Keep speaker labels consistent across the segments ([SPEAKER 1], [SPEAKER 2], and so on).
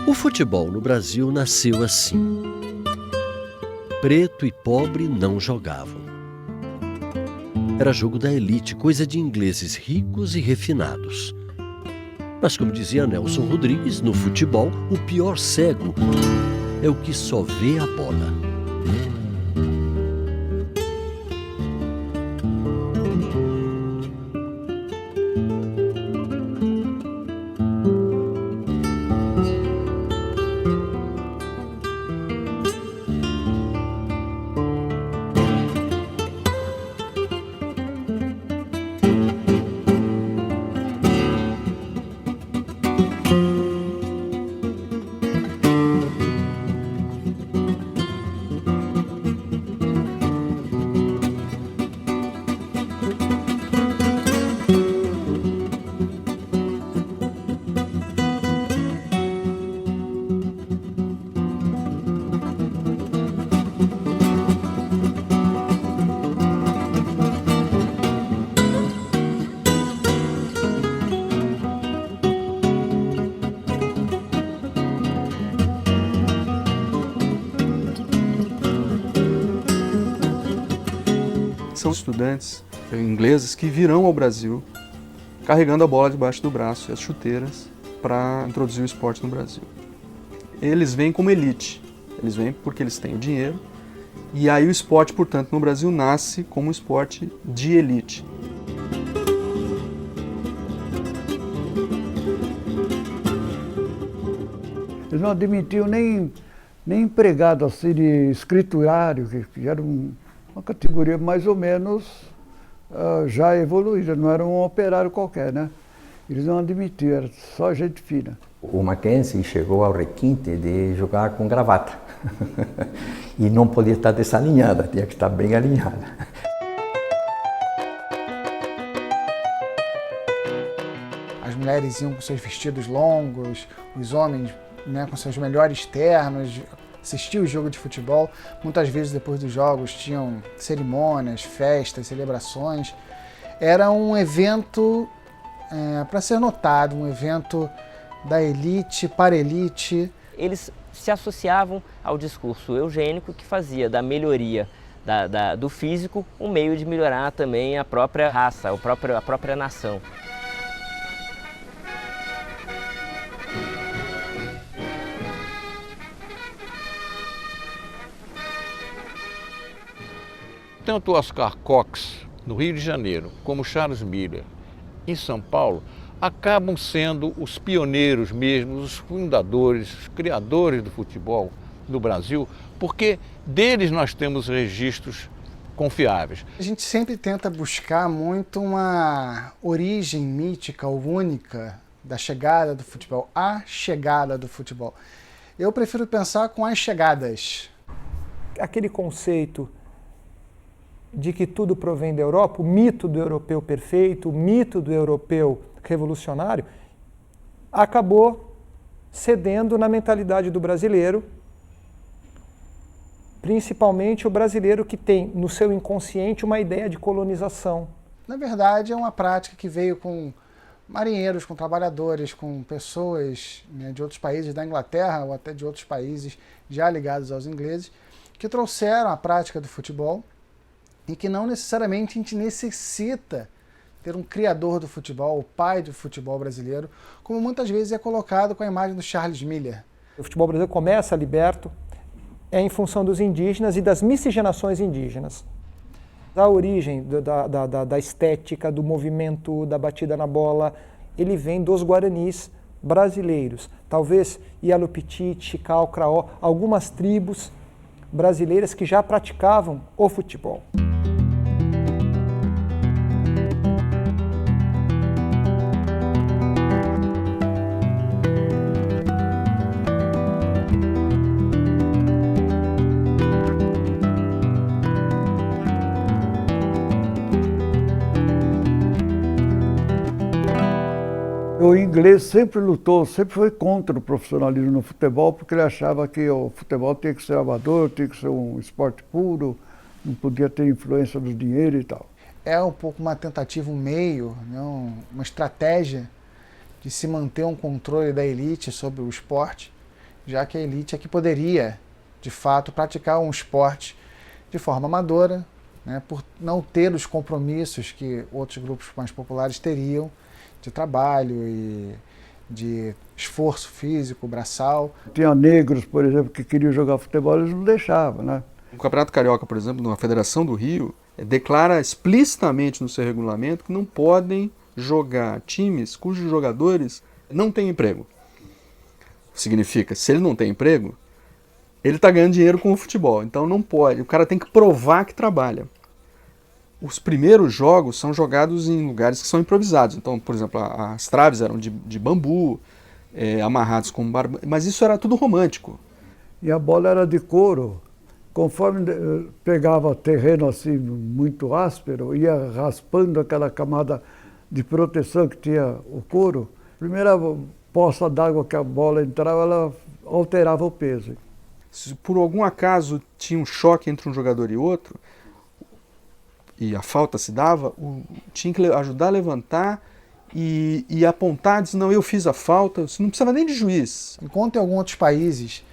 [SPEAKER 1] O futebol no Brasil nasceu assim. Preto e pobre não jogavam. Era jogo da elite, coisa de ingleses ricos e refinados. Mas como dizia Nelson Rodrigues, no futebol, o pior cego é o que só vê a bola.
[SPEAKER 2] São estudantes ingleses que virão ao Brasil carregando a bola debaixo do braço e as chuteiras para introduzir o esporte no Brasil. Eles vêm como elite, eles vêm porque eles têm o dinheiro, e aí o esporte, portanto, no Brasil nasce como um esporte de elite.
[SPEAKER 3] Eles não admitiam nem empregado assim de escriturário, que era uma categoria mais ou menos já evoluída, não era um operário qualquer, né? Eles não admitiam, era só gente fina.
[SPEAKER 4] O Mackenzie chegou ao requinte de jogar com gravata e não podia estar desalinhada, tinha que estar bem alinhada.
[SPEAKER 5] As mulheres iam com seus vestidos longos, os homens, né, com seus melhores ternos, assistiam o jogo de futebol. Muitas vezes depois dos jogos tinham cerimônias, festas, celebrações. Era um evento para ser notado, um evento da elite para a elite.
[SPEAKER 6] Eles se associavam ao discurso eugênico que fazia da melhoria do físico um meio de melhorar também a própria raça, a própria nação.
[SPEAKER 7] Tanto Oscar Cox, no Rio de Janeiro, como Charles Miller, em São Paulo, acabam sendo os pioneiros mesmo, os fundadores, os criadores do futebol no Brasil, porque deles nós temos registros confiáveis.
[SPEAKER 5] A gente sempre tenta buscar muito uma origem mítica ou única da chegada do futebol, a chegada do futebol. Eu prefiro pensar com as chegadas.
[SPEAKER 8] Aquele conceito de que tudo provém da Europa, o mito do europeu perfeito, o mito do europeu revolucionário, acabou cedendo na mentalidade do brasileiro, principalmente o brasileiro que tem no seu inconsciente uma ideia de colonização.
[SPEAKER 5] Na verdade, é uma prática que veio com marinheiros, com trabalhadores, com pessoas, né, de outros países, da Inglaterra ou até de outros países já ligados aos ingleses, que trouxeram a prática do futebol e que não necessariamente a gente necessita ter um criador do futebol, o pai do futebol brasileiro, como muitas vezes é colocado com a imagem do Charles Miller.
[SPEAKER 8] O futebol brasileiro começa liberto, é em função dos indígenas e das miscigenações indígenas. A origem da estética, do movimento, da batida na bola, ele vem dos guaranis brasileiros. Talvez Ialupiti, Chical, Craó, algumas tribos brasileiras que já praticavam o futebol.
[SPEAKER 3] inglês sempre lutou, sempre foi contra o profissionalismo no futebol, porque ele achava que o futebol tinha que ser amador, tinha que ser um esporte puro, não podia ter influência do dinheiro e tal.
[SPEAKER 5] É um pouco uma tentativa, um meio, né, uma estratégia de se manter um controle da elite sobre o esporte, já que a elite é que poderia, de fato, praticar um esporte de forma amadora, né, por não ter os compromissos que outros grupos mais populares teriam de trabalho e de esforço físico, braçal.
[SPEAKER 3] Tinha negros, por exemplo, que queriam jogar futebol, eles não deixavam, né?
[SPEAKER 2] O Campeonato Carioca, por exemplo, na Federação do Rio, declara explicitamente no seu regulamento que não podem jogar times cujos jogadores não têm emprego. Significa, se ele não tem emprego, ele está ganhando dinheiro com o futebol, então não pode. O cara tem que provar que trabalha. Os primeiros jogos são jogados em lugares que são improvisados. Então, por exemplo, as traves eram de bambu, amarrados com barba, mas isso era tudo romântico.
[SPEAKER 3] E a bola era de couro. Conforme pegava terreno assim muito áspero, ia raspando aquela camada de proteção que tinha o couro. A primeira poça d'água que a bola entrava, ela alterava o peso.
[SPEAKER 2] Se por algum acaso tinha um choque entre um jogador e outro, e a falta se dava, tinha que ajudar a levantar e apontar, dizer, não, eu fiz a falta, você não precisava nem de juiz.
[SPEAKER 5] Enquanto em alguns outros países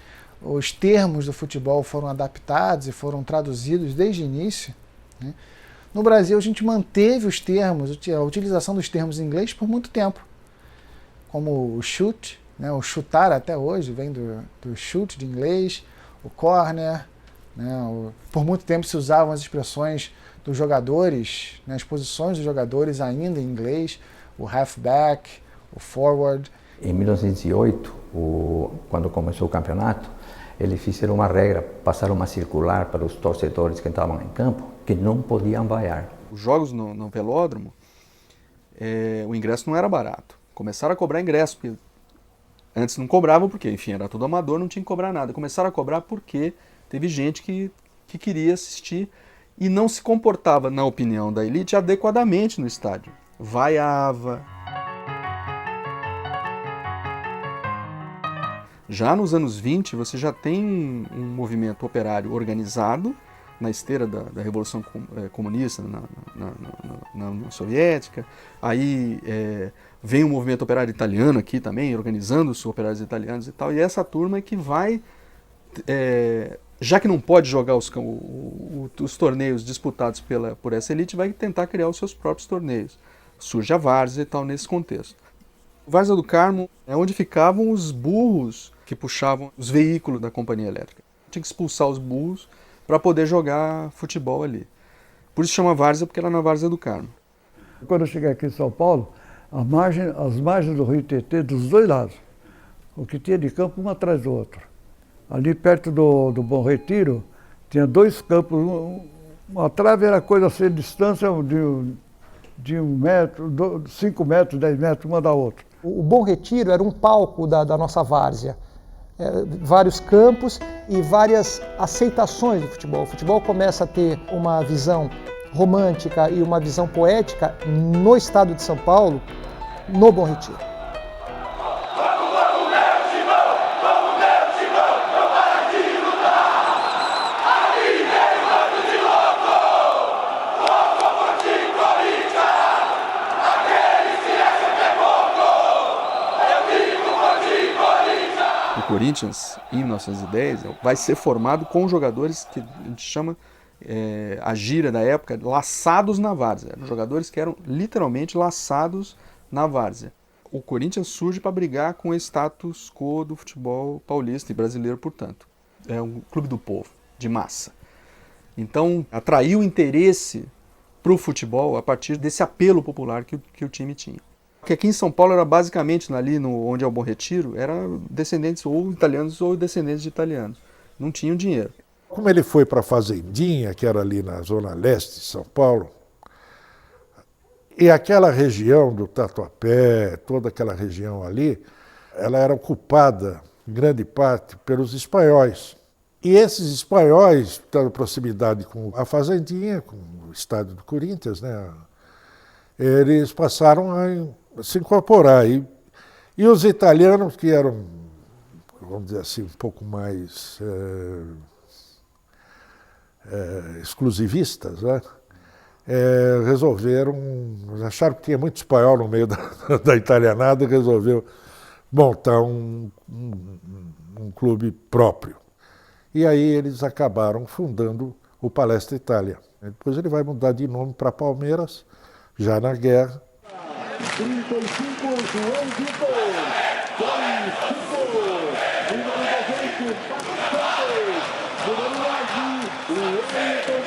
[SPEAKER 5] os termos do futebol foram adaptados e foram traduzidos desde o início, né, no Brasil a gente manteve os termos, a utilização dos termos em inglês por muito tempo, como o shoot, né, o chutar até hoje vem do shoot de inglês, o corner, né, por muito tempo se usavam as expressões dos jogadores, né, as posições dos jogadores ainda em inglês, o halfback, o forward.
[SPEAKER 4] Em 1908, quando começou o campeonato, eles fizeram uma regra, passaram uma circular para os torcedores que estavam em campo, que não podiam vaiar.
[SPEAKER 2] Os jogos no velódromo, o ingresso não era barato. Começaram a cobrar ingresso, porque antes não cobravam porque, enfim, era tudo amador, não tinha que cobrar nada. Começaram a cobrar porque teve gente que queria assistir e não se comportava, na opinião da elite, adequadamente no estádio. Vaiava. Já nos anos 20, você já tem um movimento operário organizado, na esteira da Revolução Comunista na União Soviética. Aí vem um movimento operário italiano aqui também, organizando os operários italianos e tal. E essa turma é que vai... já que não pode jogar os torneios disputados por essa elite, vai tentar criar os seus próprios torneios. Surge a várzea e tal nesse contexto. Várzea do Carmo é onde ficavam os burros que puxavam os veículos da companhia elétrica. Tinha que expulsar os burros para poder jogar futebol ali. Por isso chama várzea, porque era na Várzea do Carmo.
[SPEAKER 3] Quando eu cheguei aqui em São Paulo, as margens do rio Tietê, dos dois lados, o que tinha de campo um atrás do outro. Ali perto do Bom Retiro, tinha dois campos, uma trave era coisa assim, distância de 1 metro, 5 metros, 10 metros, uma da outra.
[SPEAKER 8] O Bom Retiro era um palco da nossa várzea. Vários campos e várias aceitações do futebol. O futebol começa a ter uma visão romântica e uma visão poética no estado de São Paulo, no Bom Retiro.
[SPEAKER 2] O Corinthians, em 1910, vai ser formado com jogadores que a gente chama, a gíria da época, laçados na várzea. Eram jogadores que eram literalmente laçados na várzea. O Corinthians surge para brigar com o status quo do futebol paulista e brasileiro, portanto. É um clube do povo, de massa. Então, atraiu interesse para o futebol a partir desse apelo popular que o time tinha. Porque aqui em São Paulo era basicamente ali onde é o Bom Retiro, eram descendentes ou italianos ou descendentes de italianos. Não tinham dinheiro.
[SPEAKER 9] Como ele foi para a Fazendinha, que era ali na zona leste de São Paulo, e aquela região do Tatuapé, toda aquela região ali, ela era ocupada, em grande parte, pelos espanhóis. E esses espanhóis, tendo proximidade com a Fazendinha, com o estádio do Corinthians, né, eles passaram a se incorporar. E os italianos, que eram, vamos dizer assim, um pouco mais exclusivistas, né? Resolveram, acharam que tinha muito espanhol no meio da italianada e resolveu montar um clube próprio. E aí eles acabaram fundando o Palestra Itália. Depois ele vai mudar de nome para Palmeiras, já na guerra.
[SPEAKER 10] 35, João Vitor, 25, número 18, Santos, número 9, Wellington.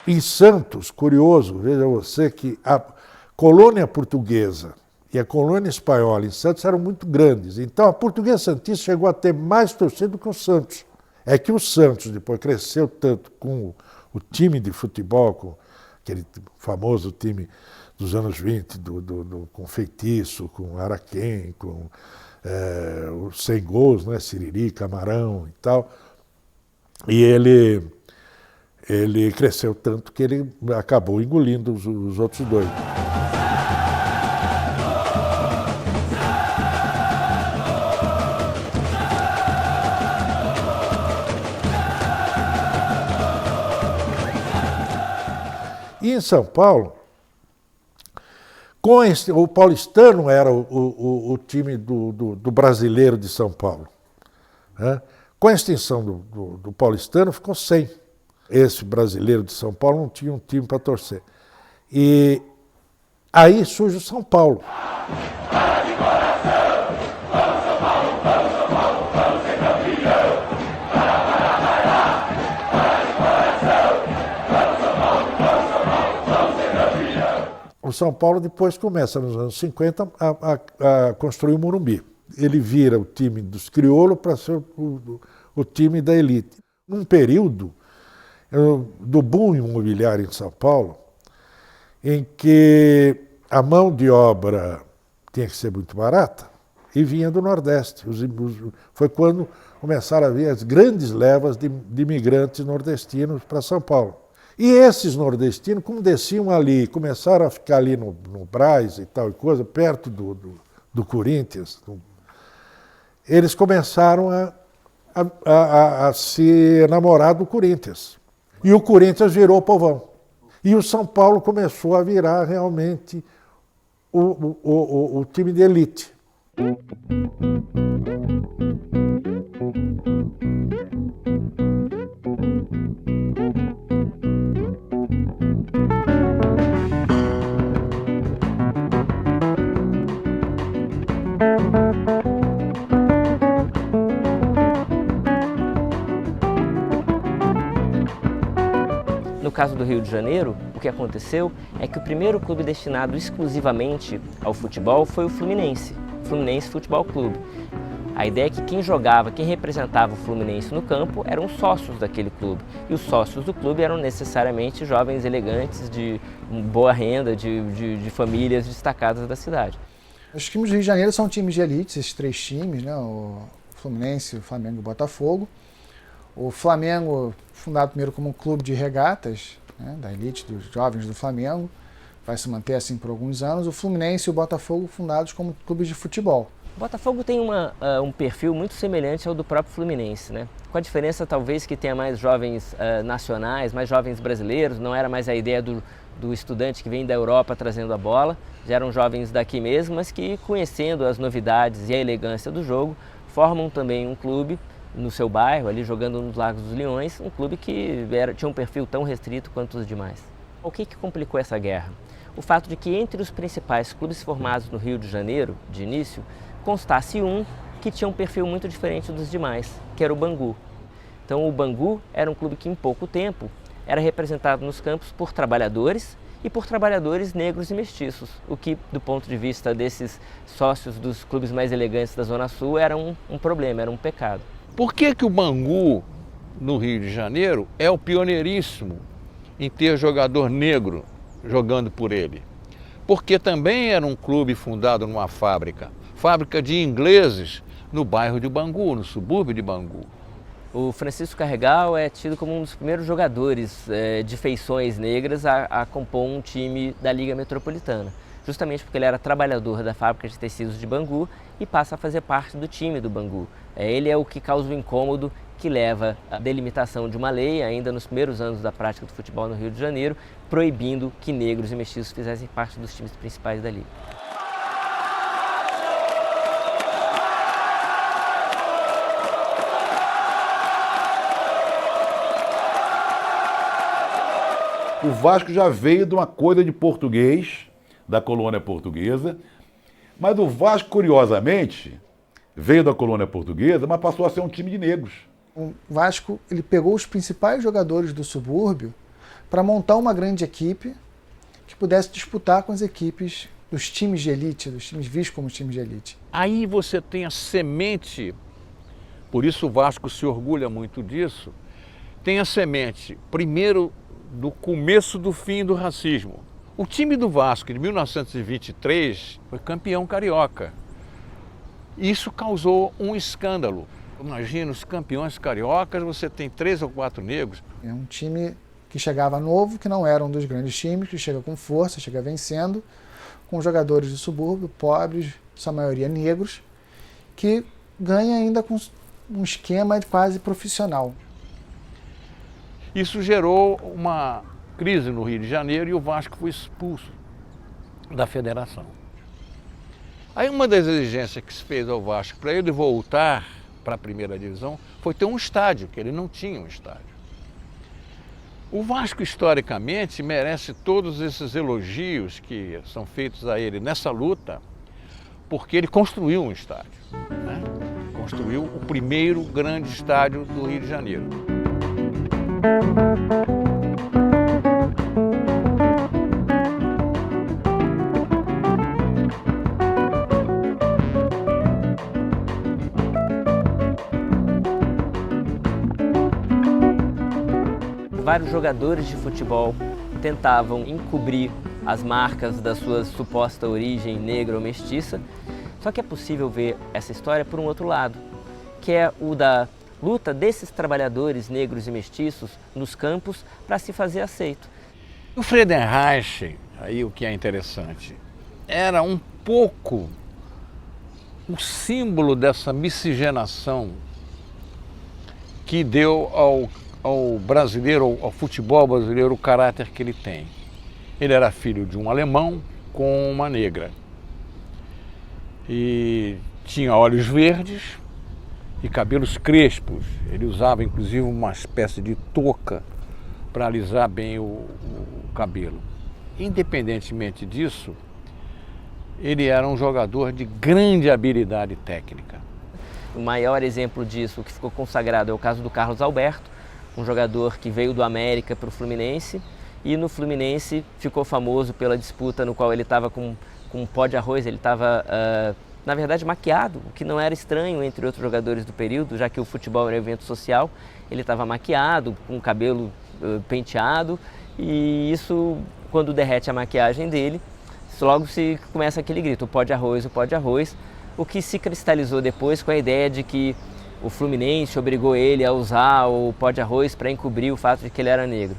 [SPEAKER 9] Em Santos, curioso, veja você que a colônia portuguesa e a colônia espanhola em Santos eram muito grandes. Então a Portuguesa Santista chegou a ter mais torcida do que o Santos. É que o Santos depois cresceu tanto com o time de futebol, com aquele famoso time dos anos 20, com Feitiço, com Araquém, com os 100 gols, né, Siriri, Camarão e tal. E ele cresceu tanto que ele acabou engolindo os outros dois. E em São Paulo, o paulistano era o time do brasileiro de São Paulo, né? Com a extinção do paulistano, ficou sem. Esse brasileiro de São Paulo não tinha um time para torcer. E aí surge o São Paulo. O São Paulo depois começa, nos anos 50, a construir o Morumbi. Ele vira o time dos crioulos para ser o time da elite. Num período do boom imobiliário em São Paulo, em que a mão de obra tinha que ser muito barata e vinha do Nordeste. Foi quando começaram a vir as grandes levas de imigrantes nordestinos para São Paulo. E esses nordestinos, como desciam ali, começaram a ficar ali no Brás e tal coisa, perto do Corinthians, eles começaram a se enamorar do Corinthians. E o Corinthians virou povão. E o São Paulo começou a virar realmente o time de elite.
[SPEAKER 6] No caso do Rio de Janeiro, o que aconteceu é que o primeiro clube destinado exclusivamente ao futebol foi o Fluminense Futebol Clube. A ideia é que quem jogava, quem representava o Fluminense no campo eram os sócios daquele clube. E os sócios do clube eram necessariamente jovens elegantes, de boa renda, de famílias destacadas da cidade.
[SPEAKER 5] Os times do Rio de Janeiro são times de elite, esses três times, né? O Fluminense, o Flamengo e o Botafogo. O Flamengo, fundado primeiro como um clube de regatas, né, da elite dos jovens do Flamengo, vai se manter assim por alguns anos. O Fluminense e o Botafogo fundados como clubes de futebol.
[SPEAKER 6] O Botafogo tem um perfil muito semelhante ao do próprio Fluminense, né? Com a diferença talvez que tenha mais jovens nacionais, mais jovens brasileiros, não era mais a ideia do estudante que vem da Europa trazendo a bola, já eram jovens daqui mesmo, mas que conhecendo as novidades e a elegância do jogo, formam também um clube no seu bairro, ali jogando nos Lagos dos Leões, um clube que tinha um perfil tão restrito quanto os demais. O que complicou essa guerra? O fato de que entre os principais clubes formados no Rio de Janeiro, de início, constasse um que tinha um perfil muito diferente dos demais, que era o Bangu. Então o Bangu era um clube que em pouco tempo era representado nos campos por trabalhadores e por trabalhadores negros e mestiços, o que, do ponto de vista desses sócios dos clubes mais elegantes da Zona Sul, era um problema, era um pecado.
[SPEAKER 7] Por que o Bangu, no Rio de Janeiro, é o pioneiríssimo em ter jogador negro jogando por ele? Porque também era um clube fundado numa fábrica de ingleses no bairro de Bangu, no subúrbio de Bangu.
[SPEAKER 6] O Francisco Carregal é tido como um dos primeiros jogadores de feições negras a compor um time da Liga Metropolitana, justamente porque ele era trabalhador da fábrica de tecidos de Bangu e passa a fazer parte do time do Bangu. Ele é o que causa o incômodo que leva à delimitação de uma lei, ainda nos primeiros anos da prática do futebol no Rio de Janeiro, proibindo que negros e mestiços fizessem parte dos times principais da Liga.
[SPEAKER 11] O Vasco já veio de uma coisa de português, da colônia portuguesa, mas o Vasco, curiosamente, veio da colônia portuguesa, mas passou a ser um time de negros.
[SPEAKER 5] O Vasco ele pegou os principais jogadores do subúrbio para montar uma grande equipe que pudesse disputar com as equipes dos times de elite, dos times vistos como times de elite.
[SPEAKER 7] Aí você tem a semente, por isso o Vasco se orgulha muito disso, tem a semente, primeiro, do começo do fim do racismo. O time do Vasco, de 1923, foi campeão carioca. Isso causou um escândalo. Imagina, os campeões cariocas, você tem 3 ou 4 negros.
[SPEAKER 5] É um time que chegava novo, que não era um dos grandes times, que chega com força, chega vencendo, com jogadores do subúrbio, pobres, sua maioria negros, que ganha ainda com um esquema quase profissional.
[SPEAKER 7] Isso gerou uma crise no Rio de Janeiro e o Vasco foi expulso da federação. Aí uma das exigências que se fez ao Vasco para ele voltar para a primeira divisão foi ter um estádio, que ele não tinha um estádio. O Vasco, historicamente, merece todos esses elogios que são feitos a ele nessa luta, porque ele construiu um estádio, né? Construiu o primeiro grande estádio do Rio de Janeiro.
[SPEAKER 6] Vários jogadores de futebol tentavam encobrir as marcas da sua suposta origem negra ou mestiça, só que é possível ver essa história por um outro lado, que é o da luta desses trabalhadores negros e mestiços nos campos para se fazer aceito.
[SPEAKER 7] O Friedenreich, aí o que é interessante, era um pouco o símbolo dessa miscigenação que deu ao brasileiro, ao futebol brasileiro, o caráter que ele tem. Ele era filho de um alemão com uma negra. E tinha olhos verdes e cabelos crespos. Ele usava inclusive uma espécie de touca para alisar bem o cabelo. Independentemente disso, ele era um jogador de grande habilidade técnica.
[SPEAKER 6] O maior exemplo disso que ficou consagrado é o caso do Carlos Alberto, um jogador que veio do América para o Fluminense e no Fluminense ficou famoso pela disputa no qual ele estava com um pó de arroz, ele estava, na verdade, maquiado, o que não era estranho entre outros jogadores do período, já que o futebol era um evento social, ele estava maquiado, com o cabelo penteado e isso, quando derrete a maquiagem dele, logo se começa aquele grito, o pó de arroz, o que se cristalizou depois com a ideia de que o Fluminense obrigou ele a usar o pó de arroz para encobrir o fato de que ele era negro.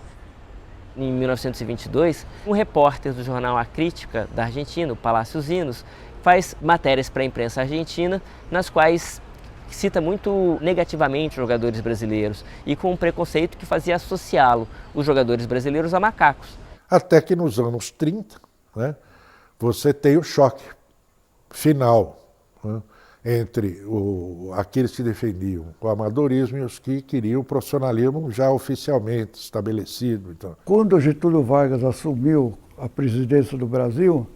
[SPEAKER 6] Em 1922, um repórter do jornal A Crítica, da Argentina, o Palácio Zinos, faz matérias para a imprensa argentina, nas quais cita muito negativamente os jogadores brasileiros e com um preconceito que fazia associá-lo, os jogadores brasileiros, a macacos.
[SPEAKER 9] Até que nos anos 30, né, você tem o choque final, né, entre aqueles que defendiam o amadorismo e os que queriam o profissionalismo já oficialmente estabelecido. Então.
[SPEAKER 3] Quando Getúlio Vargas assumiu a presidência do Brasil,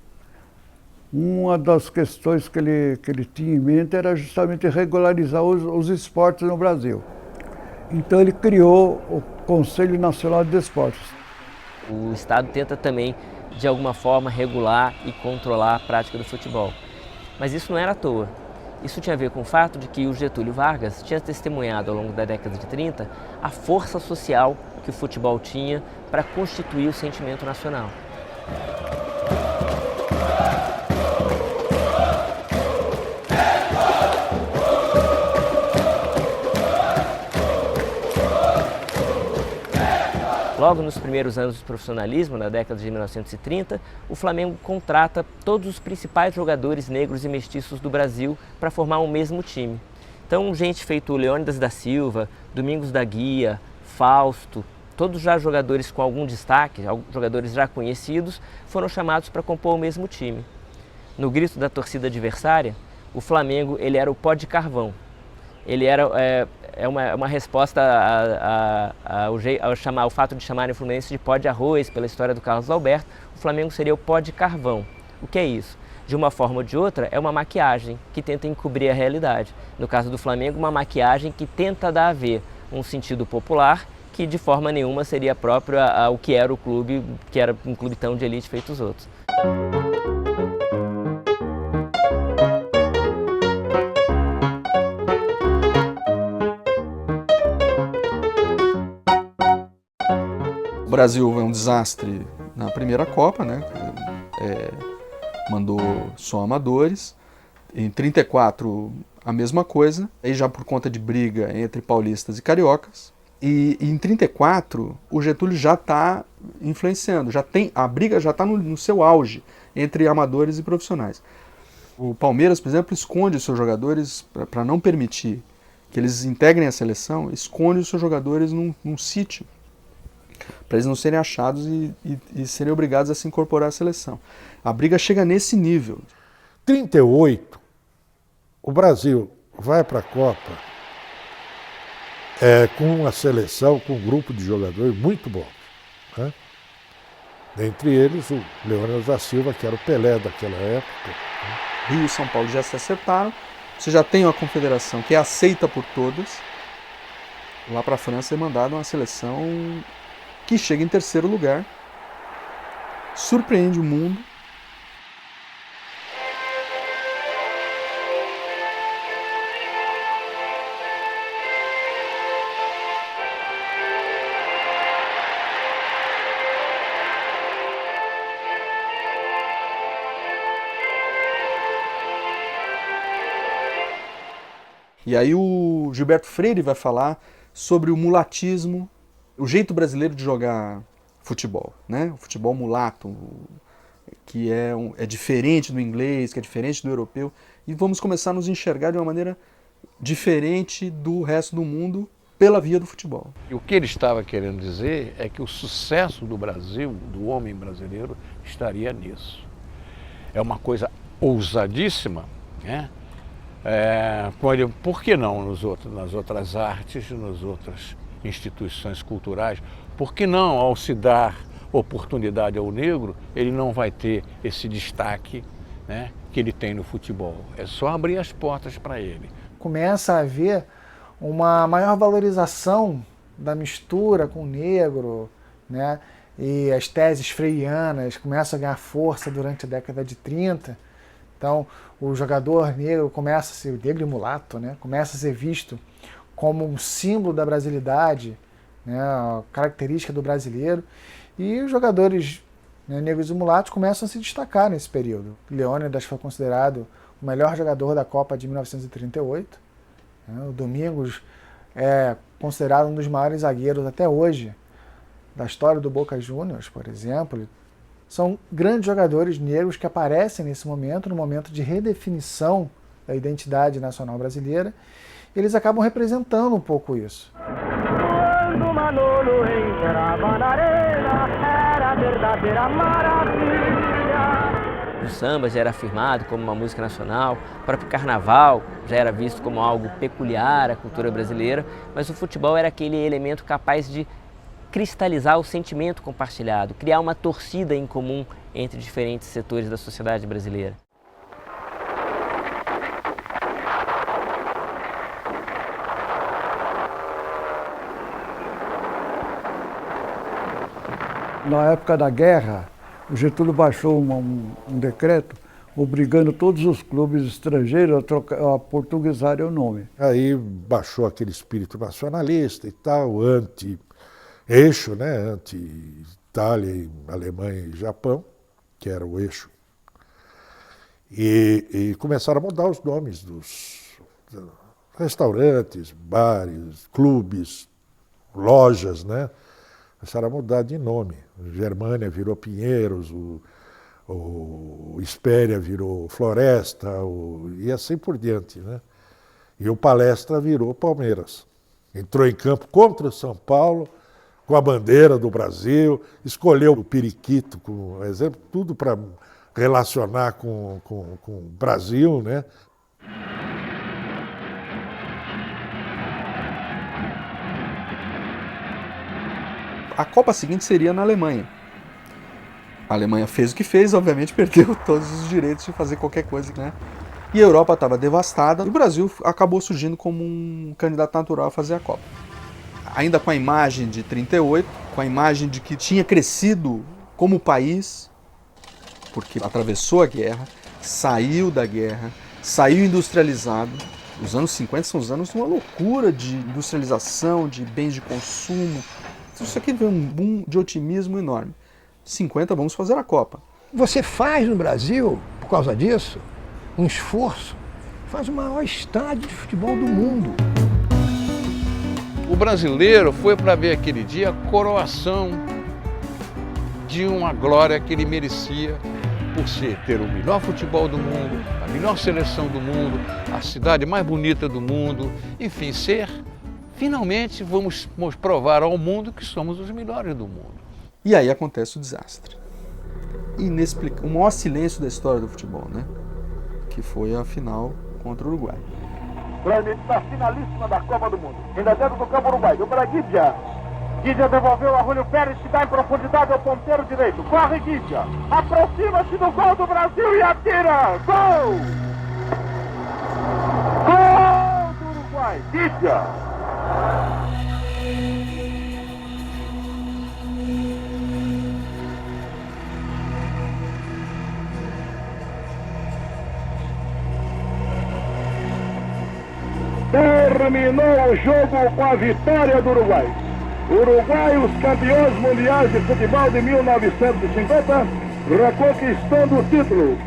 [SPEAKER 3] uma das questões que ele tinha em mente era justamente regularizar os esportes no Brasil. Então ele criou o Conselho Nacional de Esportes.
[SPEAKER 6] O Estado tenta também, de alguma forma, regular e controlar a prática do futebol. Mas isso não era à toa. Isso tinha a ver com o fato de que o Getúlio Vargas tinha testemunhado ao longo da década de 30 a força social que o futebol tinha para constituir o sentimento nacional. Logo nos primeiros anos do profissionalismo, na década de 1930, o Flamengo contrata todos os principais jogadores negros e mestiços do Brasil para formar um mesmo time. Então, gente feito Leônidas da Silva, Domingos da Guia, Fausto, todos já jogadores com algum destaque, jogadores já conhecidos, foram chamados para compor o mesmo time. No grito da torcida adversária, o Flamengo ele era o pó de carvão. Ele era uma resposta ao fato de chamarem o Fluminense de pó de arroz pela história do Carlos Alberto. O Flamengo seria o pó de carvão. O que é isso? De uma forma ou de outra, é uma maquiagem que tenta encobrir a realidade. No caso do Flamengo, uma maquiagem que tenta dar a ver um sentido popular que de forma nenhuma seria próprio ao que era o clube, que era um clube tão de elite feito os outros.
[SPEAKER 2] O Brasil é um desastre na primeira Copa, né? Mandou só amadores. Em 34, a mesma coisa, aí já por conta de briga entre paulistas e cariocas. E em 34, o Getúlio já está influenciando, a briga já está no seu auge entre amadores e profissionais. O Palmeiras, por exemplo, esconde os seus jogadores, para não permitir que eles integrem a seleção, esconde os seus jogadores num sítio, para eles não serem achados e serem obrigados a se incorporar à seleção. A briga chega nesse nível.
[SPEAKER 9] 38, o Brasil vai para a Copa com uma seleção, com um grupo de jogadores muito bom, né? Dentre eles o Leônidas da Silva, que era o Pelé daquela época.
[SPEAKER 2] Rio e São Paulo já se acertaram, você já tem uma confederação que é aceita por todas. Lá para a França é mandada uma seleção que chega em terceiro lugar, surpreende o mundo. E aí o Gilberto Freire vai falar sobre o mulatismo, o jeito brasileiro de jogar futebol, né? O futebol mulato, que é diferente do inglês, que é diferente do europeu, e vamos começar a nos enxergar de uma maneira diferente do resto do mundo pela via do futebol.
[SPEAKER 7] E o que ele estava querendo dizer é que o sucesso do Brasil, do homem brasileiro, estaria nisso. É uma coisa ousadíssima, né? Por que não nas outras artes, nas outras instituições culturais? Por que não, ao se dar oportunidade ao negro, ele não vai ter esse destaque, né, que ele tem no futebol? É só abrir as portas para ele.
[SPEAKER 5] Começa a haver uma maior valorização da mistura com o negro, né? E as teses freianas começam a ganhar força durante a década de 30. Então, o jogador negro começa a ser, o negro e mulato, né? Começa a ser visto como um símbolo da brasilidade, né? A característica do brasileiro. E os jogadores, né, negros e mulatos começam a se destacar nesse período. Leônidas foi considerado o melhor jogador da Copa de 1938. Né? O Domingos é considerado um dos maiores zagueiros até hoje da história do Boca Juniors, por exemplo. São grandes jogadores negros que aparecem nesse momento, no momento de redefinição da identidade nacional brasileira. Eles acabam representando um pouco isso.
[SPEAKER 10] Quando Manolo entrava na arena, era a verdadeira maravilha.
[SPEAKER 6] O samba já era afirmado como uma música nacional, o próprio carnaval já era visto como algo peculiar à cultura brasileira, mas o futebol era aquele elemento capaz de cristalizar o sentimento compartilhado, criar uma torcida em comum entre diferentes setores da sociedade brasileira.
[SPEAKER 3] Na época da guerra, o Getúlio baixou um decreto obrigando todos os clubes estrangeiros a portuguesarem o nome.
[SPEAKER 9] Aí baixou aquele espírito nacionalista e tal, anti-eixo, né? Anti-Itália, Alemanha e Japão, que era o eixo. E começaram a mudar os nomes dos restaurantes, bares, clubes, lojas, né? começaram a mudar de nome. Germânia virou Pinheiros, o Espéria virou Floresta, e assim por diante, né? E o Palestra virou Palmeiras. Entrou em campo contra o São Paulo, com a bandeira do Brasil, escolheu o periquito, como exemplo, tudo para relacionar com o Brasil, né?
[SPEAKER 2] A Copa seguinte seria na Alemanha. A Alemanha fez o que fez, obviamente perdeu todos os direitos de fazer qualquer coisa, né? E a Europa estava devastada. E o Brasil acabou surgindo como um candidato natural a fazer a Copa. Ainda com a imagem de 38, com a imagem de que tinha crescido como país, porque atravessou a guerra, saiu da guerra, saiu industrializado. Os anos 50 são os anos de uma loucura de industrialização, de bens de consumo. Isso aqui veio um boom de otimismo enorme. 50, vamos fazer a Copa.
[SPEAKER 12] Você faz no Brasil, por causa disso, um esforço, faz o maior estádio de futebol do mundo.
[SPEAKER 7] O brasileiro foi para ver aquele dia a coroação de uma glória que ele merecia por ter o melhor futebol do mundo, a melhor seleção do mundo, a cidade mais bonita do mundo, enfim, finalmente vamos provar ao mundo que somos os melhores do mundo.
[SPEAKER 2] E aí acontece o desastre. Inexplicável, o maior silêncio da história do futebol, né? Que foi a final contra o Uruguai.
[SPEAKER 10] Grande está finalíssima da Copa do Mundo. Ainda dentro do campo Uruguai. Deu para Guidia. Guidia devolveu a Júlio Pérez, que dá em profundidade ao ponteiro direito. Corre Guidia. Aproxima-se do gol do Brasil e atira. Gol! Gol do Uruguai. Guidia. Terminou o jogo com a vitória do Uruguai. Uruguai, os campeões mundiais de futebol de 1950, reconquistando o título.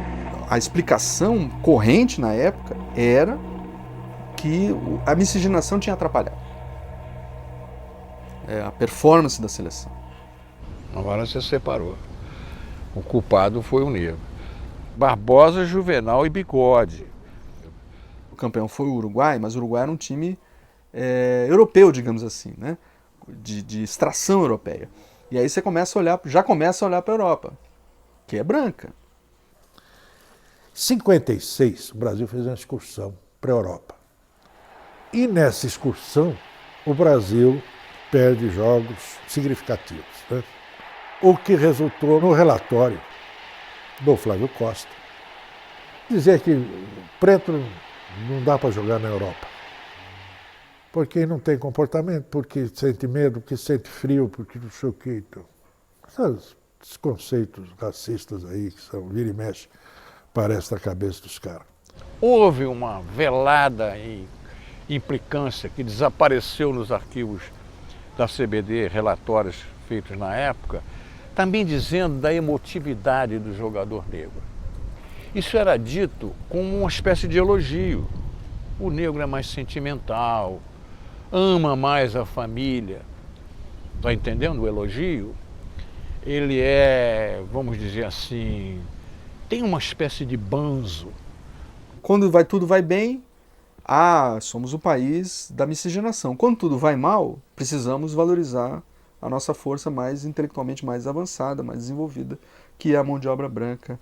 [SPEAKER 2] A explicação corrente na época era que a miscigenação tinha atrapalhado a performance da seleção.
[SPEAKER 7] Agora você separou. O culpado foi o negro. Barbosa, Juvenal e Bigode.
[SPEAKER 2] O campeão foi o Uruguai, mas o Uruguai era um time europeu, digamos assim, né? De extração europeia. E aí você já começa a olhar para a Europa, que é branca.
[SPEAKER 9] Em 56, o Brasil fez uma excursão para a Europa. E nessa excursão, o Brasil perde jogos significativos, né? O que resultou no relatório do Flávio Costa dizer que preto não dá para jogar na Europa, porque não tem comportamento, porque sente medo, porque sente frio, porque não sei o que. Então, esses conceitos racistas aí que são vira e mexe, parece na cabeça dos caras.
[SPEAKER 7] Houve uma velada implicância que desapareceu nos arquivos da CBD, relatórios feitos na época, também dizendo da emotividade do jogador negro. Isso era dito como uma espécie de elogio. O negro é mais sentimental, ama mais a família. Está entendendo o elogio? Ele vamos dizer assim, tem uma espécie de banzo.
[SPEAKER 2] Quando tudo vai bem, somos o país da miscigenação. Quando tudo vai mal, precisamos valorizar a nossa força mais intelectualmente mais avançada, mais desenvolvida, que é a mão de obra branca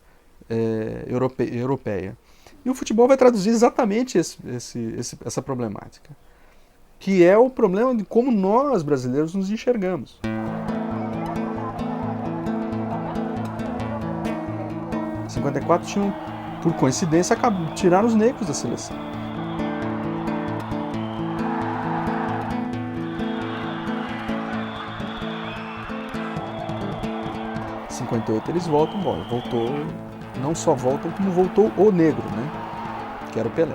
[SPEAKER 2] europeia. E o futebol vai traduzir exatamente essa problemática, que é o problema de como nós, brasileiros, nos enxergamos. Em 54 tinham, por coincidência, tiraram os negros da seleção. Em 58 eles voltou, não só voltam, como voltou o negro, né? Que era o Pelé.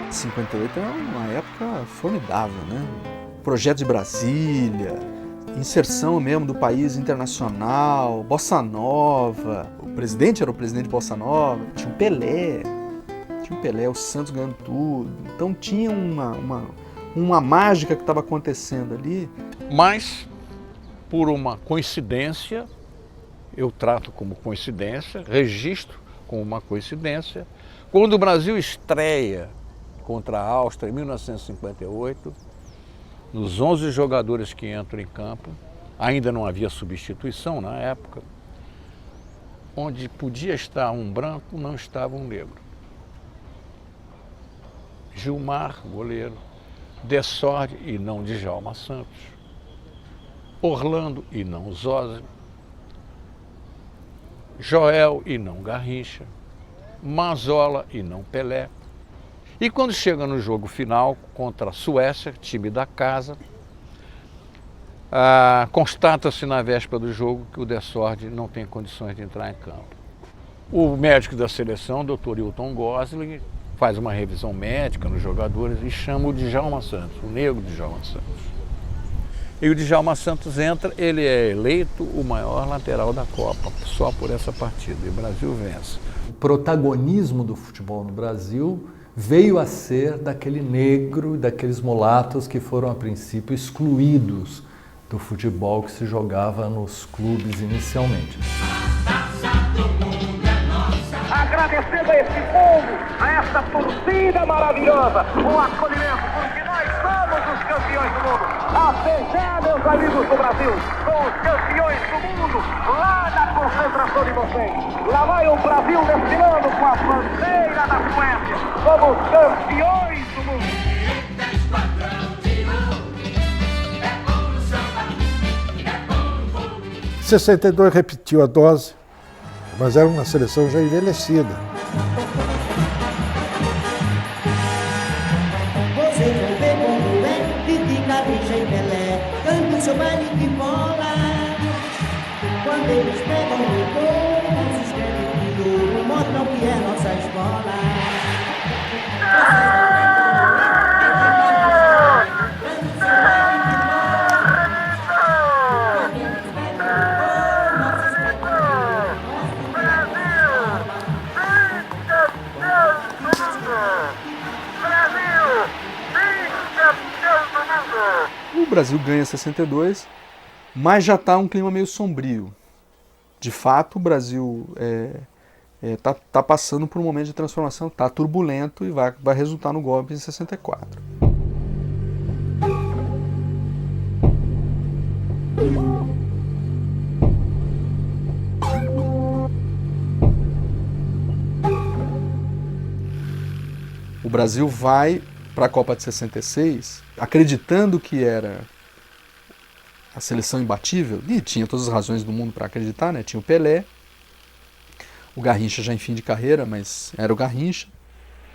[SPEAKER 2] Em 58 é uma época formidável, né? Projeto de Brasília, inserção mesmo do país internacional, Bossa Nova. O presidente era o presidente Bossa Nova, tinha o Pelé, Tinha o Pelé, o Santos ganhando tudo. Então tinha uma mágica que estava acontecendo ali.
[SPEAKER 7] Mas, por uma coincidência, eu trato como coincidência, registro como uma coincidência, quando o Brasil estreia contra a Áustria em 1958, nos 11 jogadores que entram em campo, ainda não havia substituição na época, onde podia estar um branco, não estava um negro. Gilmar, goleiro, Dessordi e não Djalma Santos, Orlando e não Zózimo, Joel e não Garrincha, Mazola e não Pelé. E quando chega no jogo final contra a Suécia, time da casa, constata-se na véspera do jogo que o Dessordi não tem condições de entrar em campo. O médico da seleção, o Dr. Hilton Gosling, faz uma revisão médica nos jogadores e chama o Djalma Santos, o negro Djalma Santos. E o Djalma Santos entra, ele é eleito o maior lateral da Copa, só por essa partida, e o Brasil vence.
[SPEAKER 13] O protagonismo do futebol no Brasil veio a ser daquele negro, daqueles mulatos que foram a princípio excluídos do futebol que se jogava nos clubes inicialmente.
[SPEAKER 10] Agradecendo a esse povo, a essa torcida maravilhosa, o acolhimento, porque nós somos os campeões do mundo. A fechar, meus amigos do Brasil, com os campeões do mundo, lá na concentração de vocês. Lá vai o Brasil desfilando com a bandeira da Suécia, como campeões do mundo.
[SPEAKER 9] 62 repetiu a dose, mas era uma seleção já envelhecida.
[SPEAKER 14] Você vai ver como é que fica Garrincha e Pelé, canta o seu baile de bola. Quando eles pegam no gol, não se escreve de ouro, mostram que é nossa escola.
[SPEAKER 2] O Brasil ganha 62, mas já está um clima meio sombrio. De fato, o Brasil tá passando por um momento de transformação, está turbulento e vai resultar no golpe em 64. O Brasil vai para a Copa de 66, acreditando que era a seleção imbatível, e tinha todas as razões do mundo para acreditar, né? Tinha o Pelé, o Garrincha já em fim de carreira, mas era o Garrincha,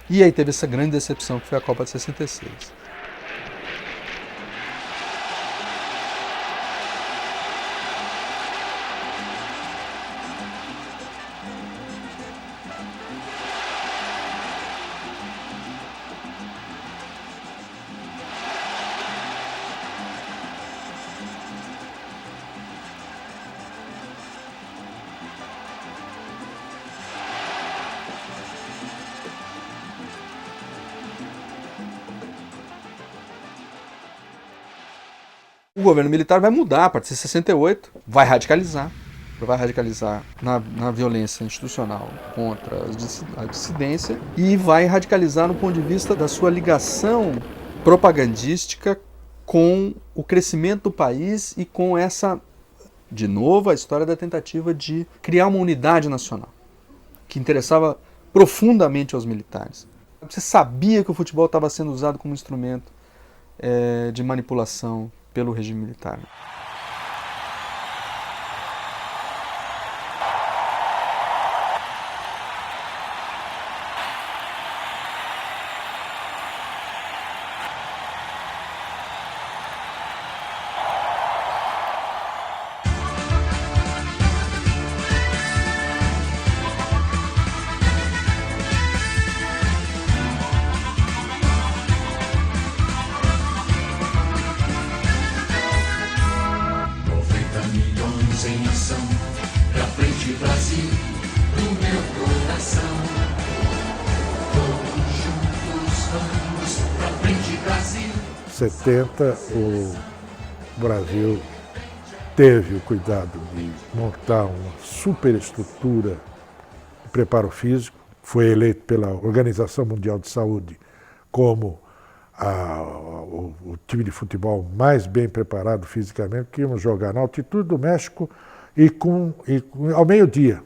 [SPEAKER 2] e aí teve essa grande decepção que foi a Copa de 66. O governo militar vai mudar a partir de 68, vai radicalizar na violência institucional contra a dissidência e vai radicalizar no ponto de vista da sua ligação propagandística com o crescimento do país e com essa, de novo, a história da tentativa de criar uma unidade nacional, que interessava profundamente aos militares. Você sabia que o futebol estava sendo usado como instrumento de manipulação pelo regime militar.
[SPEAKER 15] Em ação, pra frente Brasil, no meu coração.
[SPEAKER 9] 70, o Brasil teve o cuidado de montar uma superestrutura de preparo físico. Foi eleito pela Organização Mundial de Saúde como o time de futebol mais bem preparado fisicamente, que íamos jogar na altitude do México e ao meio-dia.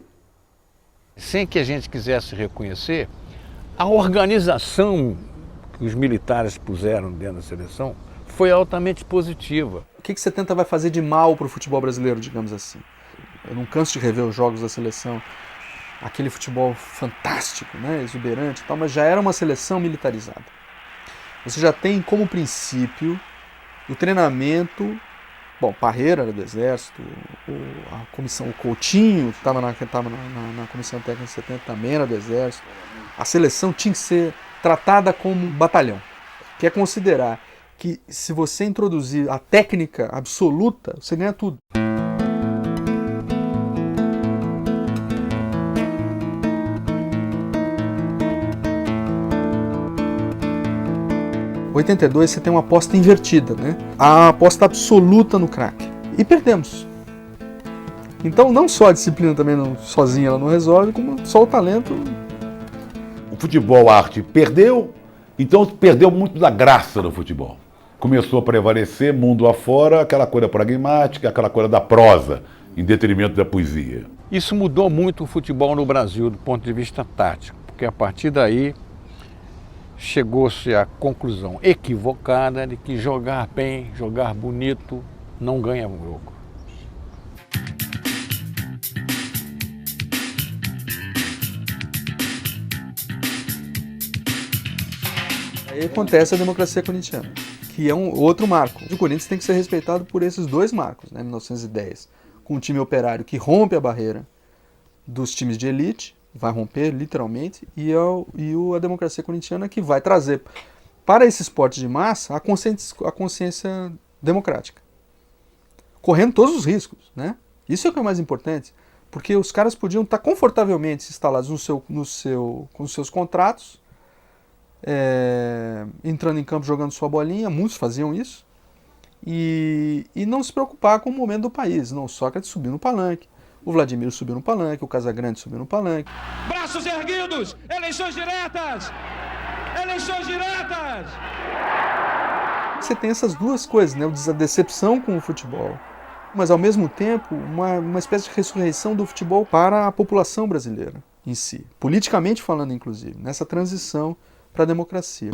[SPEAKER 7] Sem que a gente quisesse reconhecer, a organização que os militares puseram dentro da seleção foi altamente positiva.
[SPEAKER 2] O que 70 vai fazer de mal para o futebol brasileiro, digamos assim? Eu não canso de rever os jogos da seleção, aquele futebol fantástico, né, exuberante e tal, mas já era uma seleção militarizada. Você já tem como princípio o treinamento. Bom, Parreira era do Exército, o Coutinho, que estava na Comissão Técnica de 70, também era do Exército. A seleção tinha que ser tratada como batalhão, que é considerar que se você introduzir a técnica absoluta, você ganha tudo. Em 82 você tem uma aposta invertida, né? A aposta absoluta no craque. E perdemos. Então não só a disciplina também sozinha ela não resolve, como só o talento.
[SPEAKER 11] O futebol arte perdeu, então perdeu muito da graça do futebol. Começou a prevalecer, mundo afora, aquela coisa pragmática, aquela coisa da prosa, em detrimento da poesia.
[SPEAKER 7] Isso mudou muito o futebol no Brasil do ponto de vista tático, porque a partir daí chegou-se à conclusão equivocada de que jogar bem, jogar bonito, não ganha um jogo.
[SPEAKER 2] Aí acontece a democracia corintiana, que é um outro marco. O Corinthians tem que ser respeitado por esses dois marcos, né? 1910, com um time operário que rompe a barreira dos times de elite, vai romper literalmente, e a democracia corintiana que vai trazer para esse esporte de massa a consciência democrática, correndo todos os riscos, né? Isso é o que é mais importante, porque os caras podiam estar confortavelmente instalados com os seus contratos, entrando em campo jogando sua bolinha, muitos faziam isso, e não se preocupar com o momento do país. Não, o Sócrates subiu no palanque, o Vladimir subiu no palanque, o Casagrande subiu no palanque.
[SPEAKER 10] Braços erguidos! Eleições diretas! Eleições diretas!
[SPEAKER 2] Você tem essas duas coisas, né? A decepção com o futebol, mas ao mesmo tempo uma espécie de ressurreição do futebol para a população brasileira em si, politicamente falando inclusive, nessa transição para a democracia.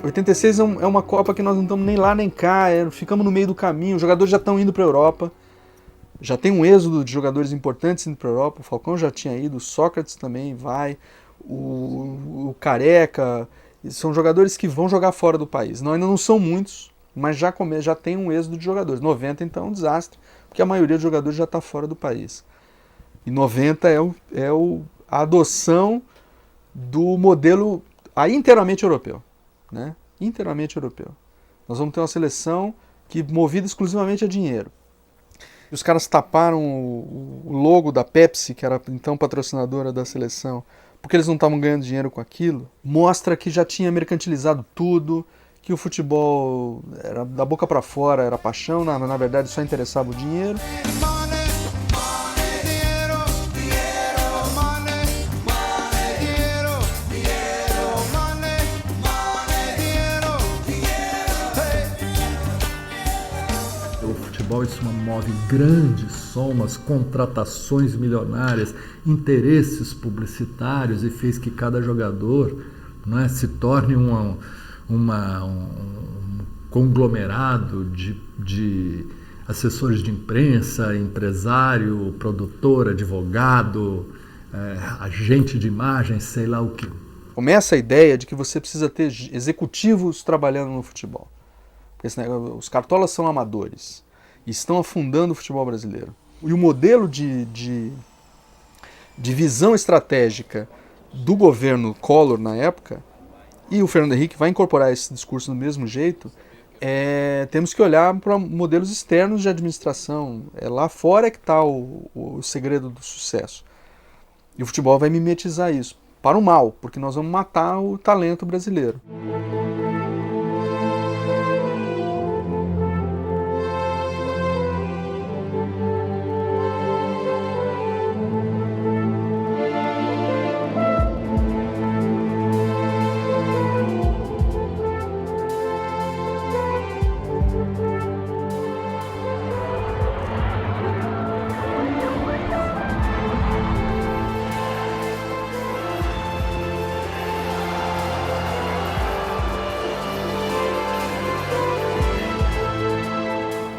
[SPEAKER 2] Em 86 é uma Copa que nós não estamos nem lá nem cá, ficamos no meio do caminho, os jogadores já estão indo para a Europa, já tem um êxodo de jogadores importantes indo para a Europa, o Falcão já tinha ido, o Sócrates também vai, o Careca, são jogadores que vão jogar fora do país. Ainda não são muitos, mas já tem um êxodo de jogadores. 90 então é um desastre, porque a maioria dos jogadores já está fora do país. E 90 a adoção do modelo inteiramente europeu. Né? Inteiramente europeu. Nós vamos ter uma seleção que movida exclusivamente a dinheiro. E os caras taparam o logo da Pepsi, que era então patrocinadora da seleção, porque eles não estavam ganhando dinheiro com aquilo. Mostra que já tinha mercantilizado tudo, que o futebol era da boca para fora, era paixão, na verdade só interessava o dinheiro.
[SPEAKER 13] Isso move grandes somas, contratações milionárias, interesses publicitários e fez que cada jogador, né, se torne um conglomerado de assessores de imprensa, empresário, produtor, advogado, agente de imagem, sei lá o que.
[SPEAKER 2] Começa a ideia de que você precisa ter executivos trabalhando no futebol. Os cartolas são amadores. Estão afundando o futebol brasileiro. E o modelo de visão estratégica do governo Collor na época, e o Fernando Henrique vai incorporar esse discurso do mesmo jeito, temos que olhar para modelos externos de administração. Lá fora é que está o segredo do sucesso. E o futebol vai mimetizar isso, para o mal, porque nós vamos matar o talento brasileiro.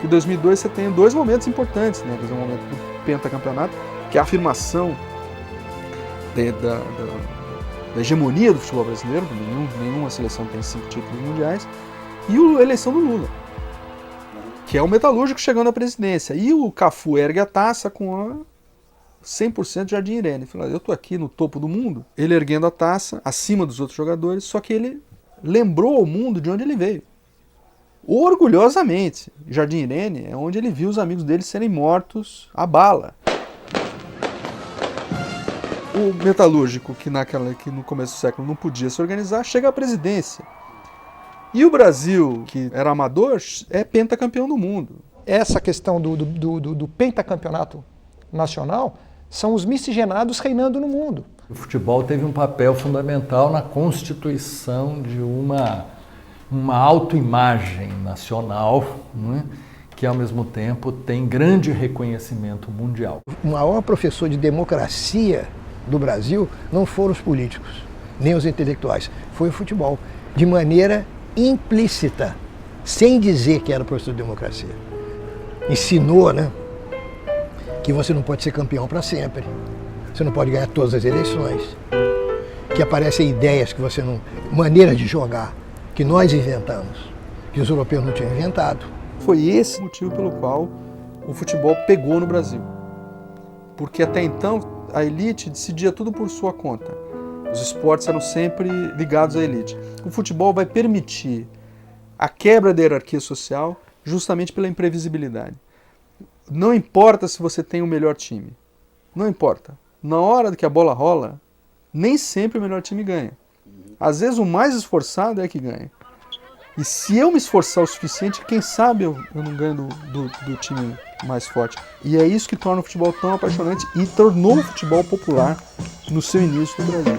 [SPEAKER 2] Em 2002 você tem dois momentos importantes, né? O momento do pentacampeonato, que é a afirmação da hegemonia do futebol brasileiro, nenhuma seleção tem 5 títulos mundiais, e a eleição do Lula, que é o metalúrgico chegando à presidência. E o Cafu ergue a taça com a 100% de Jardim Irene. Fala, eu estou aqui no topo do mundo, ele erguendo a taça, acima dos outros jogadores, só que ele lembrou ao mundo de onde ele veio. Orgulhosamente. Jardim Irene é onde ele viu os amigos dele serem mortos a bala. O metalúrgico, que no começo do século não podia se organizar, chega à presidência. E o Brasil, que era amador, é pentacampeão do mundo.
[SPEAKER 8] Essa questão do pentacampeonato nacional são os miscigenados reinando no mundo.
[SPEAKER 13] O futebol teve um papel fundamental na constituição de uma autoimagem nacional, né, que ao mesmo tempo tem grande reconhecimento mundial.
[SPEAKER 12] O maior professor de democracia do Brasil não foram os políticos, nem os intelectuais, foi o futebol, de maneira implícita, sem dizer que era professor de democracia. Ensinou, né, que você não pode ser campeão para sempre, você não pode ganhar todas as eleições, que aparecem ideias que você não... maneiras de jogar, que nós inventamos, que os europeus não tinham inventado.
[SPEAKER 2] Foi esse o motivo pelo qual o futebol pegou no Brasil. Porque até então a elite decidia tudo por sua conta. Os esportes eram sempre ligados à elite. O futebol vai permitir a quebra da hierarquia social justamente pela imprevisibilidade. Não importa se você tem o melhor time. Não importa. Na hora que a bola rola, nem sempre o melhor time ganha. Às vezes o mais esforçado é que ganha. E se eu me esforçar o suficiente, quem sabe eu não ganho do time mais forte. E é isso que torna o futebol tão apaixonante e tornou o futebol popular no seu início no Brasil.